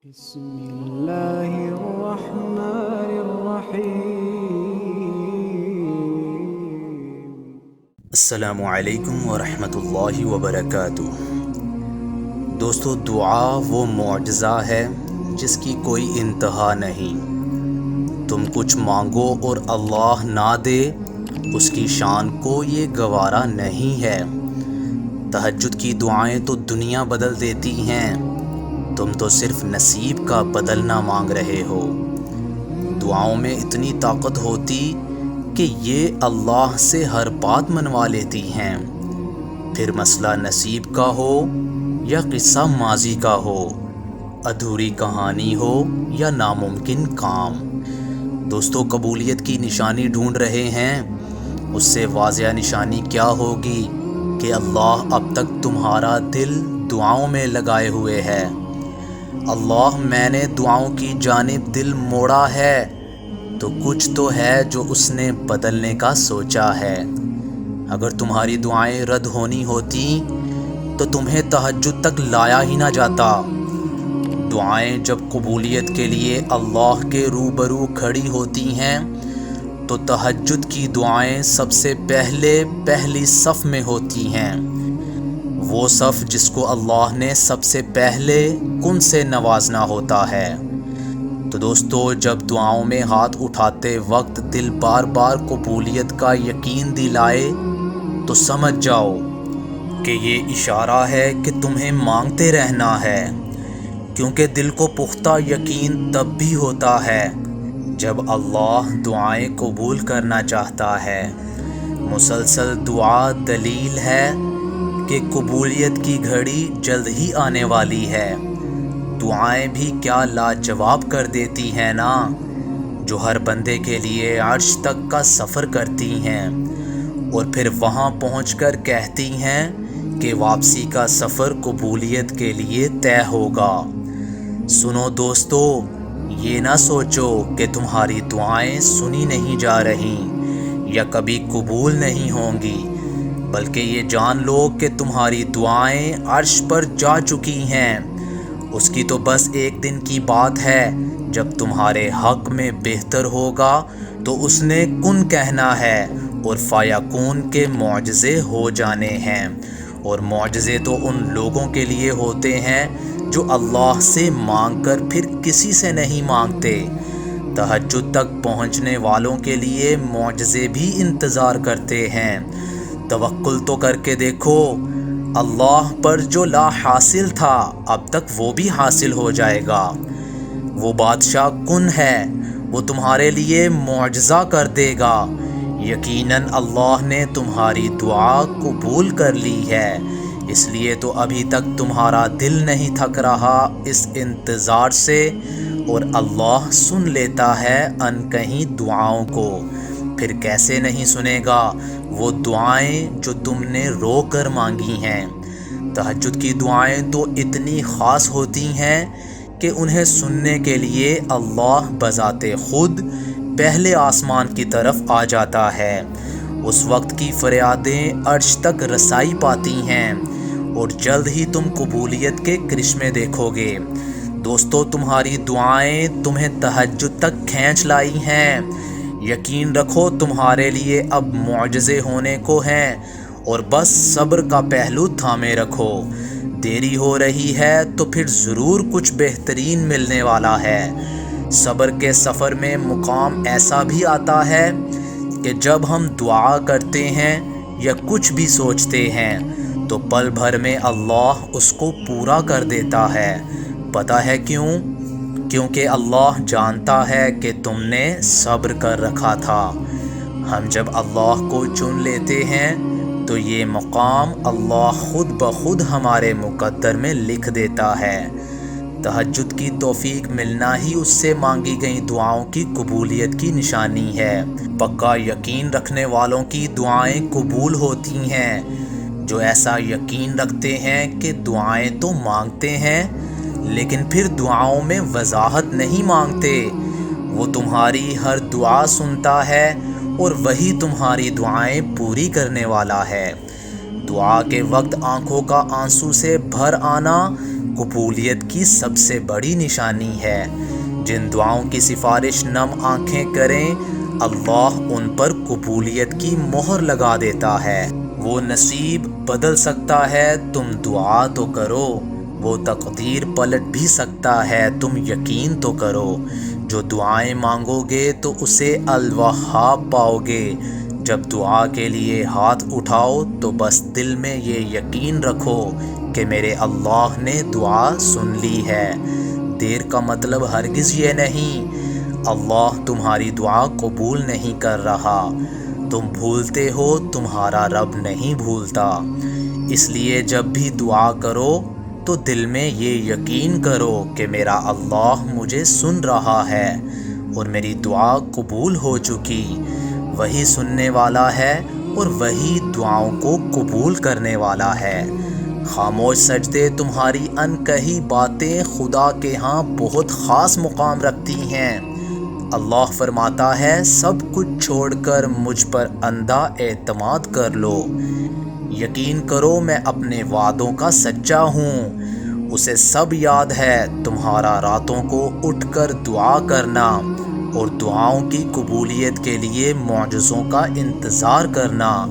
بسم اللہ الرحمن الرحیم۔ السلام علیکم ورحمۃ اللہ وبرکاتہ۔ دوستو، دعا وہ معجزہ ہے جس کی کوئی انتہا نہیں۔ تم کچھ مانگو اور اللہ نہ دے، اس کی شان کو یہ گوارا نہیں ہے۔ تہجد کی دعائیں تو دنیا بدل دیتی ہیں، تم تو صرف نصیب کا بدلنا مانگ رہے ہو۔ دعاؤں میں اتنی طاقت ہوتی کہ یہ اللہ سے ہر بات منوا لیتی ہیں، پھر مسئلہ نصیب کا ہو یا قصہ ماضی کا ہو، ادھوری کہانی ہو یا ناممکن کام۔ دوستو، قبولیت کی نشانی ڈھونڈ رہے ہیں؟ اس سے واضح نشانی کیا ہوگی کہ اللہ اب تک تمہارا دل دعاؤں میں لگائے ہوئے ہے۔ اللہ، میں نے دعاؤں کی جانب دل موڑا ہے تو کچھ تو ہے جو اس نے بدلنے کا سوچا ہے۔ اگر تمہاری دعائیں رد ہونی ہوتی تو تمہیں تہجد تک لایا ہی نہ جاتا۔ دعائیں جب قبولیت کے لیے اللہ کے روبرو کھڑی ہوتی ہیں تو تہجد کی دعائیں سب سے پہلی صف میں ہوتی ہیں، وہ صف جس کو اللہ نے سب سے پہلے کن سے نوازنا ہوتا ہے۔ تو دوستو، جب دعاؤں میں ہاتھ اٹھاتے وقت دل بار بار قبولیت کا یقین دلائے تو سمجھ جاؤ کہ یہ اشارہ ہے کہ تمہیں مانگتے رہنا ہے، کیونکہ دل کو پختہ یقین تب بھی ہوتا ہے جب اللہ دعائیں قبول کرنا چاہتا ہے۔ مسلسل دعا دلیل ہے کہ قبولیت کی گھڑی جلد ہی آنے والی ہے۔ دعائیں بھی کیا لاجواب کر دیتی ہیں نا، جو ہر بندے کے لیے عرش تک کا سفر کرتی ہیں اور پھر وہاں پہنچ کر کہتی ہیں کہ واپسی کا سفر قبولیت کے لیے طے ہوگا۔ سنو دوستو، یہ نہ سوچو کہ تمہاری دعائیں سنی نہیں جا رہیں یا کبھی قبول نہیں ہوں گی، بلکہ یہ جان لو کہ تمہاری دعائیں عرش پر جا چکی ہیں۔ اس کی تو بس ایک دن کی بات ہے، جب تمہارے حق میں بہتر ہوگا تو اس نے کن کہنا ہے اور فیکون کے معجزے ہو جانے ہیں۔ اور معجزے تو ان لوگوں کے لیے ہوتے ہیں جو اللہ سے مانگ کر پھر کسی سے نہیں مانگتے۔ تہجد تک پہنچنے والوں کے لیے معجزے بھی انتظار کرتے ہیں۔ توکل تو کر کے دیکھو، اللہ پر جو لا حاصل تھا اب تک وہ بھی حاصل ہو جائے گا۔ وہ بادشاہ کن ہے، وہ تمہارے لیے معجزہ کر دے گا۔ یقیناً اللہ نے تمہاری دعا قبول کر لی ہے، اس لیے تو ابھی تک تمہارا دل نہیں تھک رہا اس انتظار سے، اور اللہ سن لیتا ہے ان کہیں دعاؤں کو۔ پھر کیسے نہیں سنے گا وہ دعائیں جو تم نے رو کر مانگی ہیں۔ تہجد کی دعائیں تو اتنی خاص ہوتی ہیں کہ انہیں سننے کے لیے اللہ بذات خود پہلے آسمان کی طرف آ جاتا ہے۔ اس وقت کی فریادیں عرش تک رسائی پاتی ہیں اور جلد ہی تم قبولیت کے کرشمے دیکھو گے۔ دوستو، تمہاری دعائیں تمہیں تہجد تک کھینچ لائی ہیں۔ یقین رکھو تمہارے لیے اب معجزے ہونے کو ہیں، اور بس صبر کا پہلو تھامے رکھو۔ دیری ہو رہی ہے تو پھر ضرور کچھ بہترین ملنے والا ہے۔ صبر کے سفر میں مقام ایسا بھی آتا ہے کہ جب ہم دعا کرتے ہیں یا کچھ بھی سوچتے ہیں تو پل بھر میں اللہ اس کو پورا کر دیتا ہے۔ پتہ ہے کیوں؟ کیونکہ اللہ جانتا ہے کہ تم نے صبر کر رکھا تھا۔ ہم جب اللہ کو چن لیتے ہیں تو یہ مقام اللہ خود بخود ہمارے مقدر میں لکھ دیتا ہے۔ تہجد کی توفیق ملنا ہی اس سے مانگی گئی دعاؤں کی قبولیت کی نشانی ہے۔ پکا یقین رکھنے والوں کی دعائیں قبول ہوتی ہیں، جو ایسا یقین رکھتے ہیں کہ دعائیں تو مانگتے ہیں لیکن پھر دعاؤں میں وضاحت نہیں مانگتے۔ وہ تمہاری ہر دعا سنتا ہے اور وہی تمہاری دعائیں پوری کرنے والا ہے۔ دعا کے وقت آنکھوں کا آنسو سے بھر آنا قبولیت کی سب سے بڑی نشانی ہے۔ جن دعاؤں کی سفارش نم آنکھیں کریں اللہ ان پر قبولیت کی مہر لگا دیتا ہے۔ وہ نصیب بدل سکتا ہے، تم دعا تو کرو۔ وہ تقدیر پلٹ بھی سکتا ہے، تم یقین تو کرو۔ جو دعائیں مانگو گے تو اسے الوہاب پاؤ گے۔ جب دعا کے لیے ہاتھ اٹھاؤ تو بس دل میں یہ یقین رکھو کہ میرے اللہ نے دعا سن لی ہے۔ دیر کا مطلب ہرگز یہ نہیں اللہ تمہاری دعا قبول نہیں کر رہا۔ تم بھولتے ہو، تمہارا رب نہیں بھولتا۔ اس لیے جب بھی دعا کرو تو دل میں یہ یقین کرو کہ میرا اللہ مجھے سن رہا ہے اور میری دعا قبول ہو چکی۔ وہی سننے والا ہے اور وہی دعاؤں کو قبول کرنے والا ہے۔ خاموش سجدے تمہاری انکہی باتیں خدا کے ہاں بہت خاص مقام رکھتی ہیں۔ اللہ فرماتا ہے سب کچھ چھوڑ کر مجھ پر اندھا اعتماد کر لو۔ یقین کرو میں اپنے وعدوں کا سچا ہوں۔ اسے سب یاد ہے تمہارا راتوں کو اٹھ کر دعا کرنا اور دعاؤں کی قبولیت کے لیے معجزوں کا انتظار کرنا۔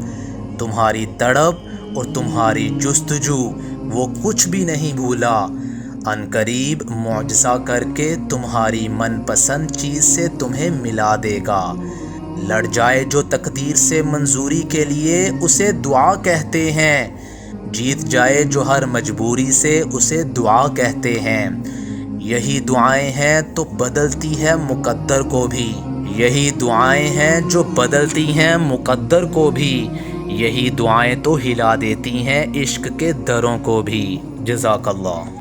تمہاری تڑپ اور تمہاری جستجو وہ کچھ بھی نہیں بھولا۔ عنقریب معجزہ کر کے تمہاری من پسند چیز سے تمہیں ملا دے گا۔ لڑ جائے جو تقدیر سے منظوری کے لیے اسے دعا کہتے ہیں۔ جیت جائے جو ہر مجبوری سے اسے دعا کہتے ہیں۔ یہی دعائیں ہیں تو بدلتی ہے مقدر کو بھی۔ یہی دعائیں ہیں جو بدلتی ہیں مقدر کو بھی۔ یہی دعائیں تو ہلا دیتی ہیں عشق کے دروں کو بھی۔ جزاک اللہ۔